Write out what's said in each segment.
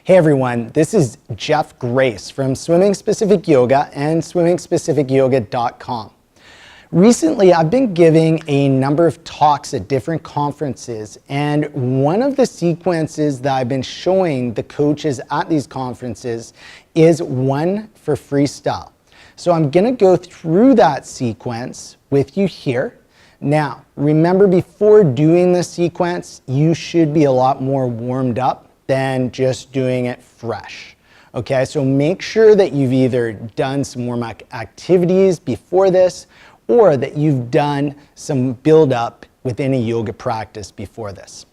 Hey everyone, this is Jeff Grace from Swimming Specific Yoga and SwimmingSpecificYoga.com. Recently, I've been giving a number of talks at different conferences, and one of the sequences that I've been showing the coaches at these conferences is one for freestyle. So I'm going to go through that sequence with you here. Now, remember, before doing this sequence, you should be a lot more warmed up than just doing it fresh. Okay, so make sure that you've either done some warm-up activities before this, or that you've done some build-up within a yoga practice before this.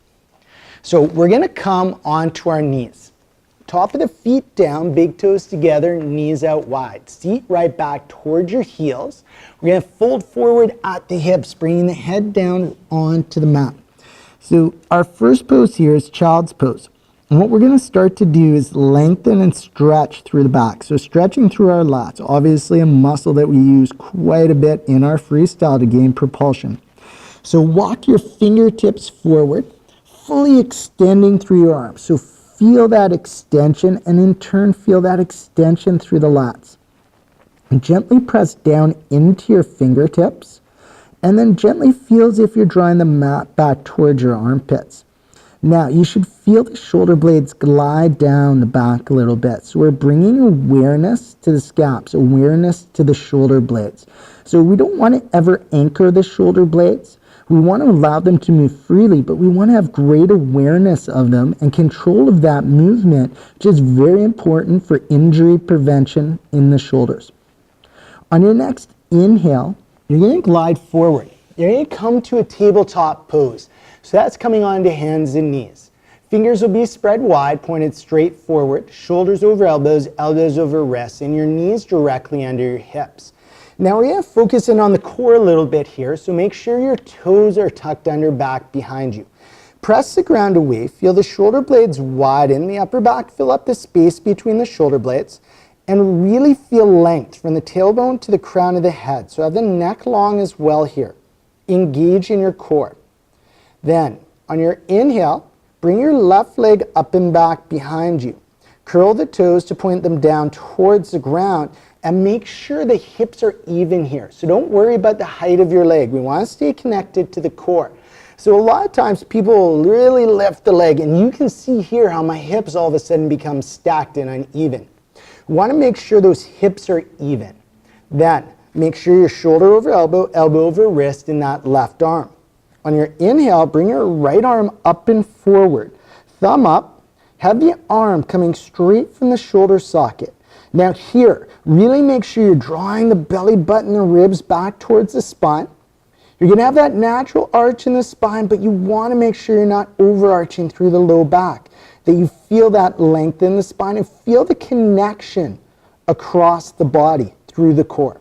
So we're gonna come onto our knees. Top of the feet down, big toes together, knees out wide. Seat right back towards your heels. We're gonna fold forward at the hips, bringing the head down onto the mat. So our first pose here is child's pose. And what we're going to start to do is lengthen and stretch through the back. So stretching through our lats, obviously a muscle that we use quite a bit in our freestyle to gain propulsion. So walk your fingertips forward, fully extending through your arms. So feel that extension, and in turn feel that extension through the lats. And gently press down into your fingertips, and then gently feel as if you're drawing the mat back towards your armpits. Now, you should feel the shoulder blades glide down the back a little bit. So we're bringing awareness to the scaps, awareness to the shoulder blades. So we don't want to ever anchor the shoulder blades. We want to allow them to move freely, but we want to have great awareness of them and control of that movement, which is very important for injury prevention in the shoulders. On your next inhale, you're going to glide forward. You're going to come to a tabletop pose. So that's coming onto hands and knees. Fingers will be spread wide, pointed straight forward, shoulders over elbows, elbows over wrists, and your knees directly under your hips. Now we're going to focus in on the core a little bit here, so make sure your toes are tucked under back behind you. Press the ground away, feel the shoulder blades widen, the upper back fill up the space between the shoulder blades, and really feel length from the tailbone to the crown of the head. So have the neck long as well here. Engage in your core. Then, on your inhale, bring your left leg up and back behind you. Curl the toes to point them down towards the ground, and make sure the hips are even here. So don't worry about the height of your leg. We want to stay connected to the core. So a lot of times people will really lift the leg, and you can see here how my hips all of a sudden become stacked and uneven. We want to make sure those hips are even. Then, make sure your shoulder over elbow, elbow over wrist in that left arm. On your inhale, bring your right arm up and forward. Thumb up. Have the arm coming straight from the shoulder socket. Now here, really make sure you're drawing the belly button and the ribs back towards the spine. You're going to have that natural arch in the spine, but you want to make sure you're not overarching through the low back, that you feel that length in the spine and feel the connection across the body through the core.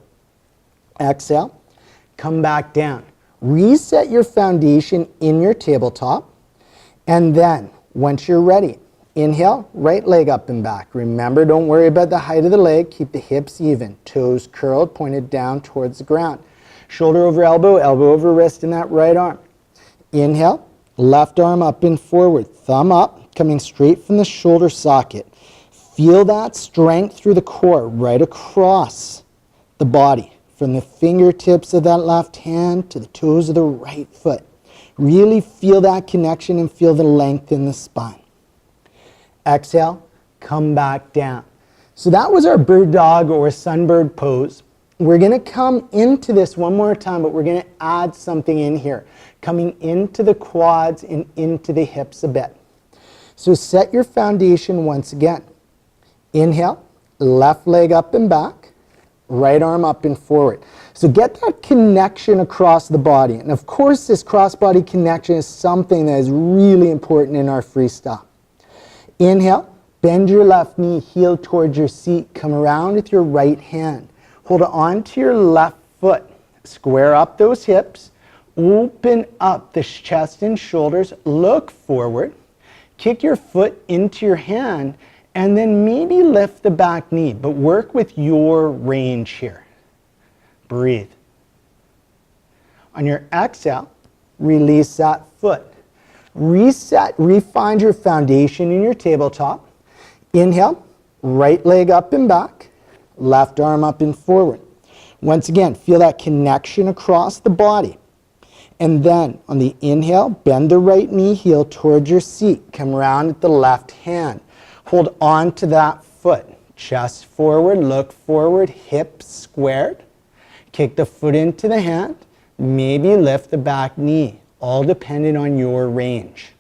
Exhale, come back down. Reset your foundation in your tabletop, and then once you're ready, inhale, right leg up and back. Remember, don't worry about the height of the leg. Keep the hips even, toes curled, pointed down towards the ground. Shoulder over elbow, elbow over wrist in that right arm. Inhale, left arm up and forward, thumb up, coming straight from the shoulder socket. Feel that strength through the core, right across the body. From the fingertips of that left hand to the toes of the right foot. Really feel that connection and feel the length in the spine. Exhale, come back down. So that was our bird dog or sunbird pose. We're going to come into this one more time, but we're going to add something in here. Coming into the quads and into the hips a bit. So set your foundation once again. Inhale, left leg up and back. Right arm up and forward. So get that connection across the body. And of course, this cross-body connection is something that is really important in our freestyle. Inhale, bend your left knee, heel towards your seat. Come around with your right hand. Hold on to your left foot. Square up those hips. Open up the chest and shoulders. Look forward. Kick your foot into your hand. And then maybe lift the back knee, but work with your range here. Breathe. On your exhale, release that foot. Reset, refine your foundation in your tabletop. Inhale, right leg up and back, left arm up and forward. Once again, feel that connection across the body. And then on the inhale, bend the right knee heel towards your seat. Come around at the left hand. Hold on to that foot. Chest forward, look forward, hips squared. Kick the foot into the hand. Maybe lift the back knee, all dependent on your range.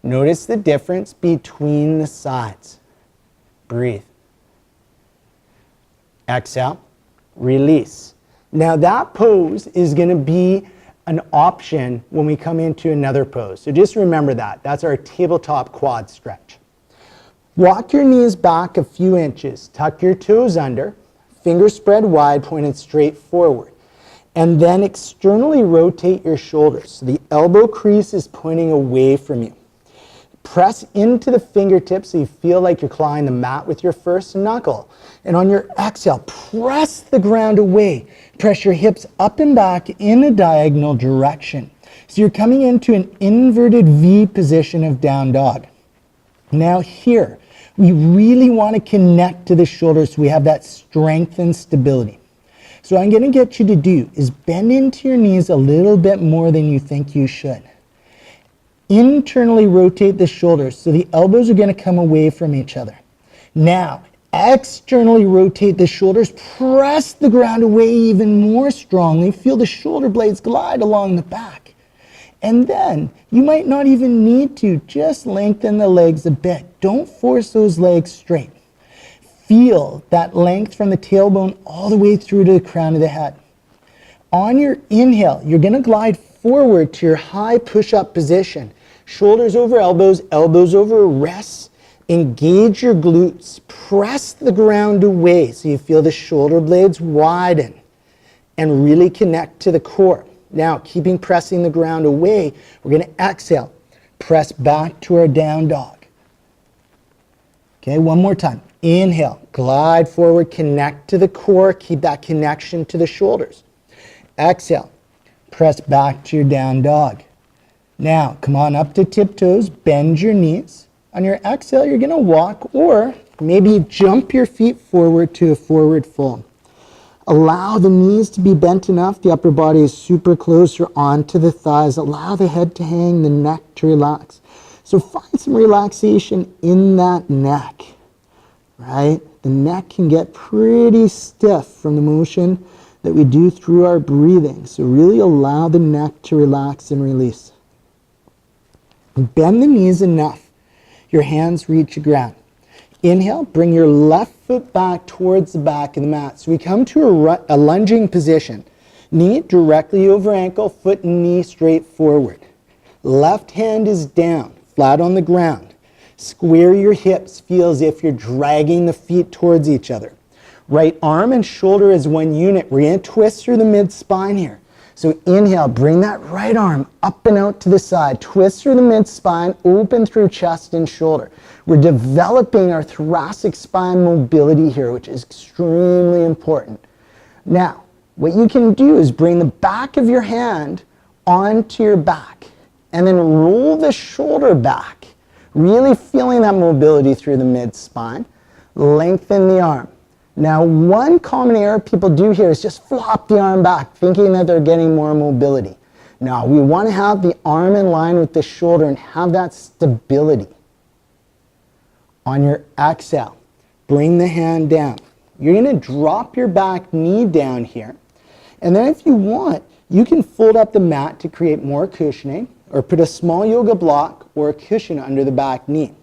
Notice the difference between the sides. Breathe. Exhale, release. Now that pose is going to be an option when we come into another pose. So just remember that. That's our tabletop quad stretch. Walk your knees back a few inches. Tuck your toes under. Fingers spread wide, pointed straight forward. And then externally rotate your shoulders. So the elbow crease is pointing away from you. Press into the fingertips so you feel like you're clawing the mat with your first knuckle. And on your exhale, press the ground away. Press your hips up and back in a diagonal direction. So you're coming into an inverted V position of down dog. Now here, we really want to connect to the shoulders so we have that strength and stability. So what I'm going to get you to do is bend into your knees a little bit more than you think you should. Internally rotate the shoulders so the elbows are going to come away from each other. Now, externally rotate the shoulders, press the ground away even more strongly. Feel the shoulder blades glide along the back. And then, you might not even need to, just lengthen the legs a bit. Don't force those legs straight. Feel that length from the tailbone all the way through to the crown of the head. On your inhale, you're going to glide forward to your high push-up position. Shoulders over elbows, elbows over wrists. Engage your glutes. Press the ground away so you feel the shoulder blades widen and really connect to the core. Now, keeping pressing the ground away, we're going to exhale. Press back to our down dog. Okay, one more time. Inhale, glide forward, connect to the core. Keep that connection to the shoulders. Exhale, press back to your down dog. Now, come on up to tiptoes, bend your knees. On your exhale, you're going to walk or maybe jump your feet forward to a forward fold. Allow the knees to be bent enough. The upper body is super close or onto the thighs. Allow the head to hang, the neck to relax. So find some relaxation in that neck, right? The neck can get pretty stiff from the motion that we do through our breathing. So really allow the neck to relax and release. Bend the knees enough. Your hands reach the ground. Inhale, bring your left foot back towards the back of the mat. So we come to a lunging position. Knee directly over ankle, foot and knee straight forward. Left hand is down, flat on the ground. Square your hips, feel as if you're dragging the feet towards each other. Right arm and shoulder is one unit. We're going to twist through the mid-spine here. So inhale, bring that right arm up and out to the side. Twist through the mid-spine, open through chest and shoulder. We're developing our thoracic spine mobility here, which is extremely important. Now, what you can do is bring the back of your hand onto your back and then roll the shoulder back, really feeling that mobility through the mid-spine. Lengthen the arm. Now, one common error people do here is just flop the arm back, thinking that they're getting more mobility. Now, we want to have the arm in line with the shoulder and have that stability. On your exhale, bring the hand down. You're going to drop your back knee down here. And then if you want, you can fold up the mat to create more cushioning or put a small yoga block or a cushion under the back knee.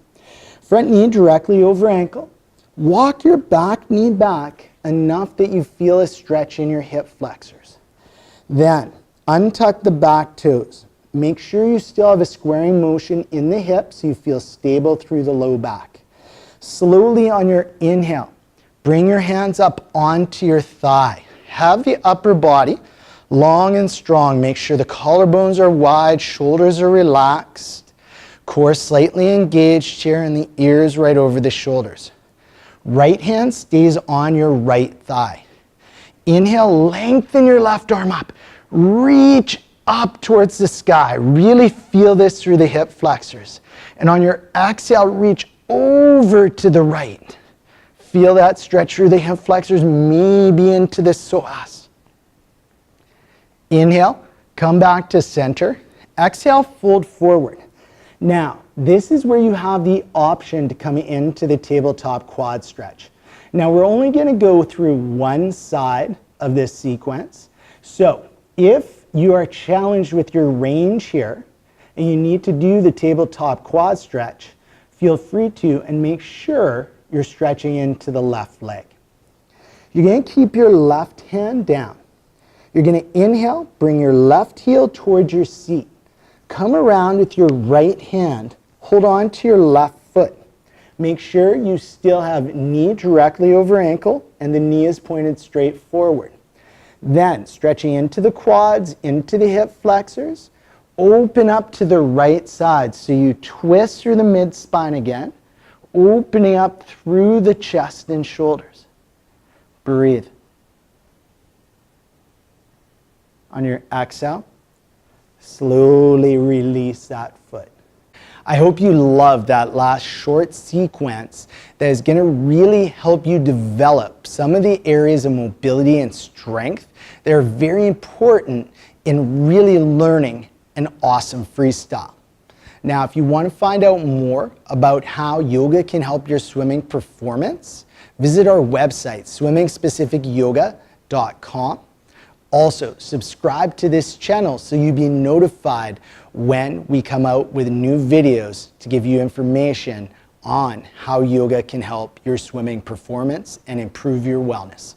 Front knee directly over ankle. Walk your back knee back enough that you feel a stretch in your hip flexors. Then, untuck the back toes. Make sure you still have a squaring motion in the hips so you feel stable through the low back. Slowly on your inhale, bring your hands up onto your thigh. Have the upper body long and strong. Make sure the collarbones are wide, shoulders are relaxed, core slightly engaged here, and the ears right over the shoulders. Right hand stays on your right thigh. Inhale, lengthen your left arm up. Reach up towards the sky. Really feel this through the hip flexors. And on your exhale, reach over to the right. Feel that stretch through the hip flexors, maybe into the psoas. Inhale, come back to center. Exhale, fold forward. Now, this is where you have the option to come into the tabletop quad stretch. Now, we're only going to go through one side of this sequence. So, if you are challenged with your range here and you need to do the tabletop quad stretch, feel free to, and make sure you're stretching into the left leg. You're going to keep your left hand down. You're going to inhale, bring your left heel towards your seat. Come around with your right hand. Hold on to your left foot. Make sure you still have knee directly over ankle and the knee is pointed straight forward. Then, stretching into the quads, into the hip flexors, open up to the right side. So you twist through the mid-spine again, opening up through the chest and shoulders. Breathe. On your exhale, slowly release that foot. I hope you loved that last short sequence that is going to really help you develop some of the areas of mobility and strength that are very important in really learning an awesome freestyle. Now, if you want to find out more about how yoga can help your swimming performance, visit our website, swimmingspecificyoga.com. Also, subscribe to this channel so you'll be notified when we come out with new videos to give you information on how yoga can help your swimming performance and improve your wellness.